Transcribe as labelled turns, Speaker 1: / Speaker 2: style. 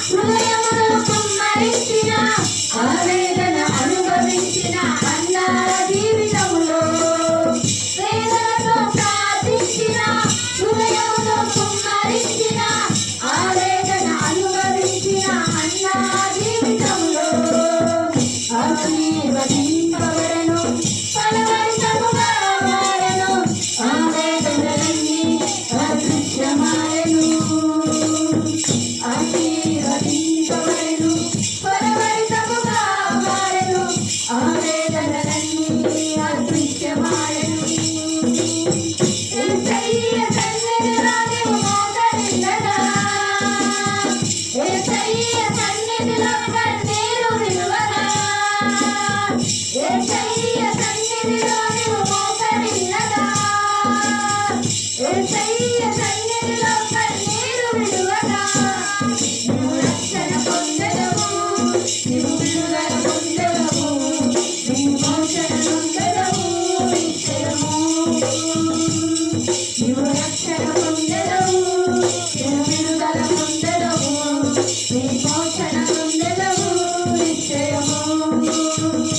Speaker 1: హృదయమును కుమ్మరించిన ఆవేదన అనుభవించిన అన్నాల జీవితములో వేదనతో ప్రార్థించిన హృదయమును కుమ్మరించిన ఆవేదన అనుభవించిన అన్నాల జీవితంలో ఆశీర్వదింపబడెను ఫలభరితముగా మారెను ఆవేదనలన్నీ అదృశ్యమాయెను ఆశీర్వదింపబడెను ఫలభరితముగా మారెను ఆవేదనలన్నీ అదృశ్యమాయెను యేసయ్య సన్నిధిలో నీవు మోకరిల్లగా యేసయ్య సన్నిధిలో కన్నీరు విడువగా యేసయ్య సన్నిధిలో నీవు మోకరిల్లగా యేసయ్య సన్నిధిలో కన్నీరు విడువగా నీవు రక్షణ పొందెదవు నీవు విడుదల పొందెదవు నీవు మోక్షణ పొందెదవు నిశ్చయము నీవు రక్షణ పొందెదవు నీవు విడుదల పొందెదవు నీ